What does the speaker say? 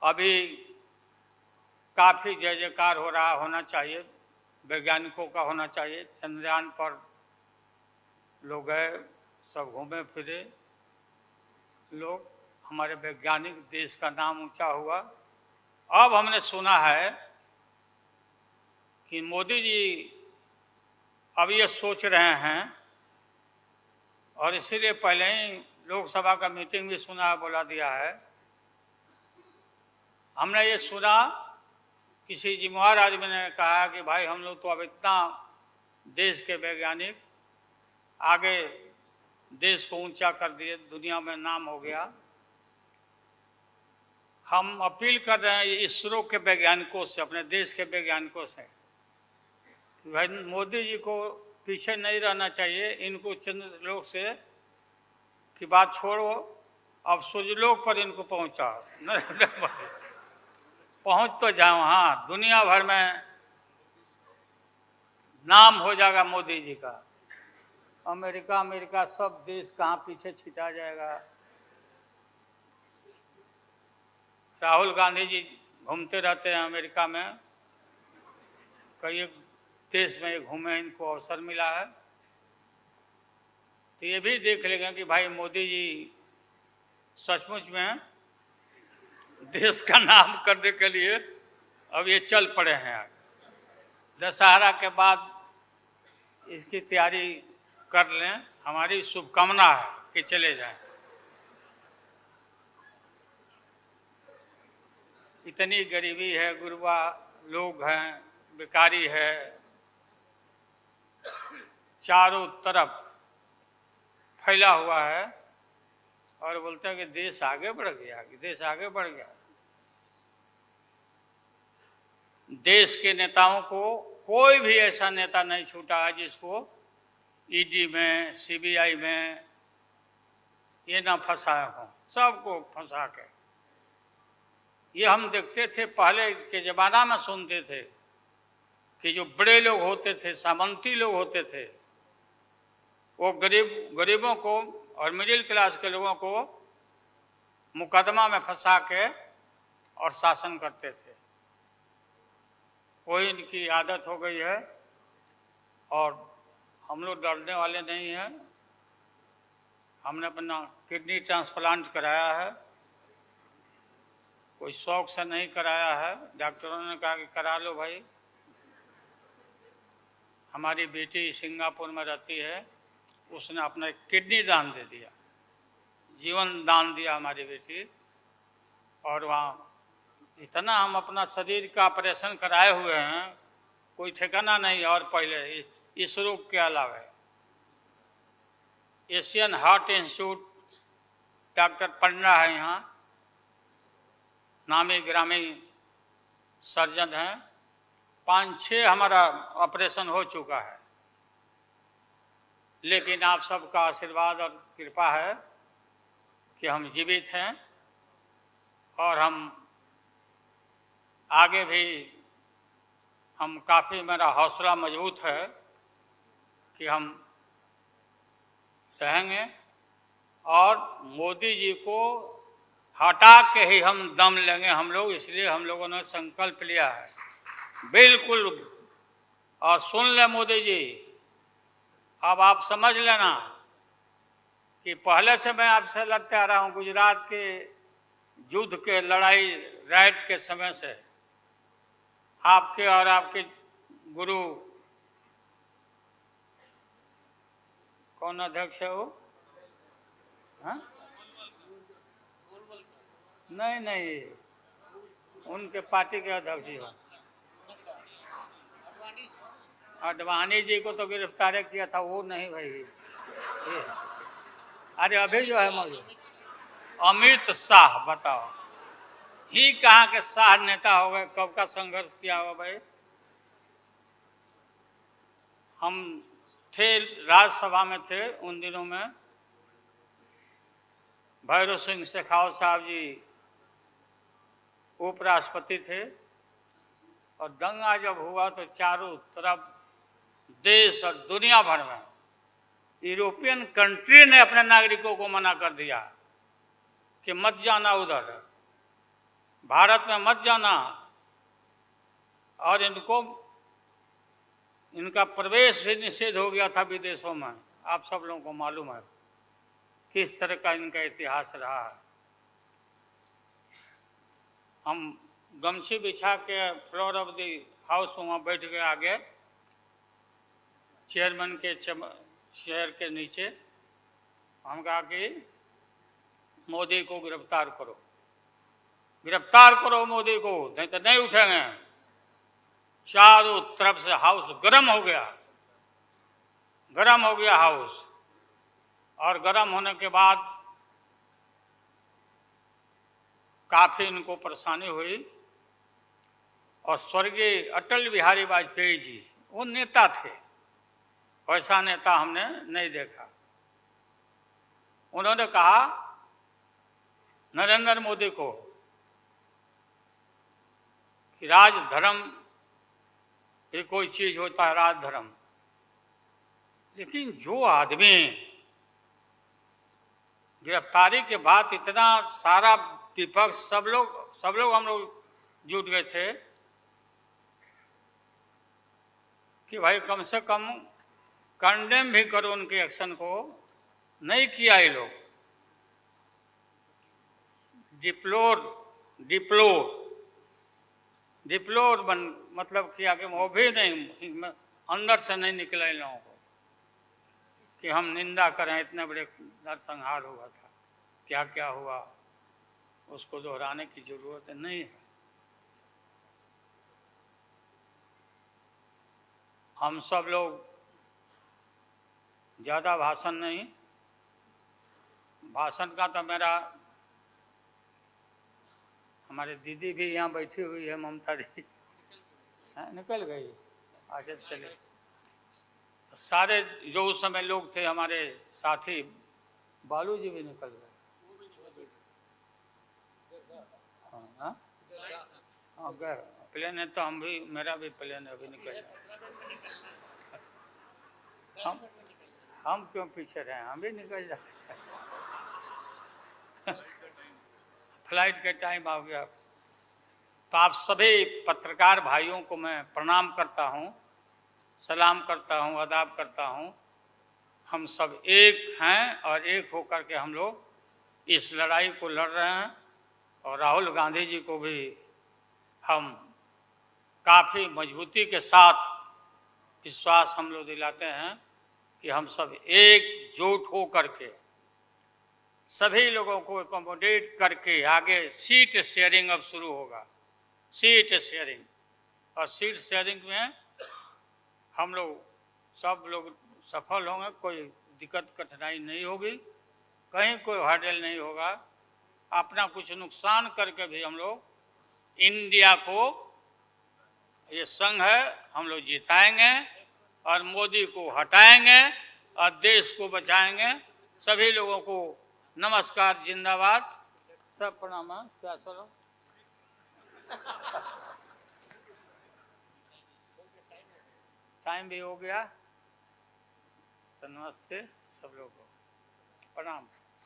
अभी काफ़ी जय जयकार हो रहा होना चाहिए, वैज्ञानिकों का होना चाहिए। चंद्रयान पर लोग गए, सब घूमे फिरे लोग, हमारे वैज्ञानिक, देश का नाम ऊंचा हुआ। अब हमने सुना है कि मोदी जी अब ये सोच रहे हैं, और इसीलिए पहले ही लोकसभा का मीटिंग भी सुना, बुला दिया है। हमने ये सुना, किसी जिम्मेवार आदमी ने कहा कि भाई हम लोग तो अब इतना देश के वैज्ञानिक आगे देश को ऊंचा कर दिए, दुनिया में नाम हो गया। हम अपील कर रहे हैं इसरो के वैज्ञानिकों से, अपने देश के वैज्ञानिकों से, कि भाई मोदी जी को पीछे नहीं रहना चाहिए। इनको चंद्रलोक से की बात छोड़ो, अब सूर्यलोक पर इनको पहुंचाओ। नरेंद्र मोदी पहुंच तो जाओ, हाँ, दुनिया भर में नाम हो जाएगा मोदी जी का। अमेरिका सब देश कहाँ पीछे छिटा जाएगा। राहुल गांधी जी घूमते रहते हैं अमेरिका में, कई देश में घूमे, इनको अवसर मिला है। तो ये भी देख लेंगे कि भाई मोदी जी सचमुच में देश का नाम करने के लिए अब ये चल पड़े हैं। दशहरा के बाद इसकी तैयारी कर लें, हमारी शुभकामना है कि चले जाएं। इतनी गरीबी है, गुरबा लोग हैं, बेकारी है, चारों तरफ फैला हुआ है, और बोलते हैं कि देश आगे बढ़ गया, कि देश आगे बढ़ गया। देश के नेताओं को कोई भी ऐसा नेता नहीं छूटा है जिसको ईडी में, सीबीआई में ये ना फंसाया हो, सबको फंसा के। ये हम देखते थे, पहले के ज़माना में सुनते थे कि जो बड़े लोग होते थे, सामंती लोग होते थे, वो गरीबों को और मिडिल क्लास के लोगों को मुकदमा में फंसा के और शासन करते थे। वही इनकी आदत हो गई है, और हम लोग डरने वाले नहीं हैं। हमने अपना किडनी ट्रांसप्लांट कराया है, कोई शौक से नहीं कराया है। डॉक्टरों ने कहा कि करा लो भाई। हमारी बेटी सिंगापुर में रहती है, उसने अपना किडनी दान दे दिया, जीवन दान दिया हमारी बेटी। और वहाँ इतना हम अपना शरीर का ऑपरेशन कराए हुए हैं, कोई ठिकाना नहीं। और पहले इस रोग के अलावा एशियन हार्ट इंस्टीट्यूट, डॉक्टर पंडा है यहाँ, नामी ग्रामी सर्जन हैं, 5-6 हमारा ऑपरेशन हो चुका है। लेकिन आप सबका आशीर्वाद और कृपा है कि हम जीवित हैं, और हम आगे भी हम काफ़ी, मेरा हौसला मजबूत है कि हम रहेंगे, और मोदी जी को हटा के ही हम दम लेंगे हम लोग। इसलिए हम लोगों ने संकल्प लिया है, बिल्कुल। और सुन ले मोदी जी, अब आप समझ लेना कि पहले से मैं आपसे लड़ते आ रहा हूँ, गुजरात के युद्ध के लड़ाई राइट के समय से। आपके और आपके गुरु, कौन अध्यक्ष है वो? हाँ? नहीं, उनके पार्टी के अध्यक्ष जी हैं, अडवाणी जी को तो गिरफ्तार किया था, वो नहीं भाई। अरे अभी जो है मौजूद अमित शाह, बताओ ही कहाँ के शाह नेता हो गए, कब का संघर्ष किया होगा भाई। हम थे, राज्यसभा में थे उन दिनों में, भैरव सिंह शेखावत साहब जी उपराष्ट्रपति थे, और दंगा जब हुआ तो चारों तरफ देश और दुनिया भर में यूरोपियन कंट्री ने अपने नागरिकों को मना कर दिया कि मत जाना उधर। भारत में मत जाना, और इनका प्रवेश भी निषेध हो गया था विदेशों में। आप सब लोगों को मालूम है किस तरह का इनका इतिहास रहा है। हम गमछी बिछा के फ्लोर ऑफ द हाउस वहाँ बैठ गए आगे चेयरमैन के चेयर के नीचे। हम कहा कि मोदी को गिरफ्तार करो, गिरफ्तार करो मोदी को, नहीं तो नहीं उठेंगे। चारों तरफ से हाउस गर्म हो गया, गर्म हो गया हाउस। और गर्म होने के बाद काफी इनको परेशानी हुई। और स्वर्गीय अटल बिहारी वाजपेयी जी, वो नेता थे, वैसा नेता हमने नहीं देखा। उन्होंने कहा नरेंद्र मोदी को कि राजधर्म ये कोई चीज होता है, राजधर्म। लेकिन जो आदमी गिरफ्तारी के बाद इतना सारा विपक्ष सब लोग हम लोग जुट गए थे कि भाई कम से कम कंडेम भी करो उनके एक्शन को। नहीं किया ये लोग। डिप्लोर मतलब किया कि वो भी नहीं, अंदर से नहीं निकला इन लोगों को कि हम निंदा करें। इतने बड़े नरसंहार हुआ था, क्या क्या हुआ उसको दोहराने की जरूरत नहीं है। हम सब लोग ज़्यादा भाषण नहीं, भाषण का तो मेरा, हमारी दीदी भी यहाँ बैठी हुई है, ममता दी निकल गई। अच्छा चले, तो सारे जो उस समय लोग थे हमारे साथी, बालू जी भी निकल गए। हाँ गए प्लेन है, तो हम भी, मेरा भी प्लेन अभी निकल गया। हम क्यों पीछे रहे, हम भी निकल जाते हैं। फ्लाइट का टाइम आ गया। तो आप सभी पत्रकार भाइयों को मैं प्रणाम करता हूँ, सलाम करता हूँ, आदाब करता हूँ। हम सब एक हैं और एक होकर के हम लोग इस लड़ाई को लड़ रहे हैं। और राहुल गांधी जी को भी हम काफ़ी मजबूती के साथ विश्वास हम लोग दिलाते हैं कि हम सब एकजुट हो करके सभी लोगों को एकोमोडेट करके आगे सीट शेयरिंग अब शुरू होगा। सीट शेयरिंग, और सीट शेयरिंग में हम लोग सब लोग सफल होंगे। कोई दिक्कत कठिनाई नहीं होगी, कहीं कोई हर्डल नहीं होगा। अपना कुछ नुकसान करके भी हम लोग इंडिया को, ये संघ है, हम लोग जिताएंगे और मोदी को हटाएंगे और देश को बचाएंगे। सभी लोगों को नमस्कार, जिंदाबाद, सब प्रणाम। क्या चलो टाइम भी हो गया, तो नमस्ते सब लोगों को, प्रणाम।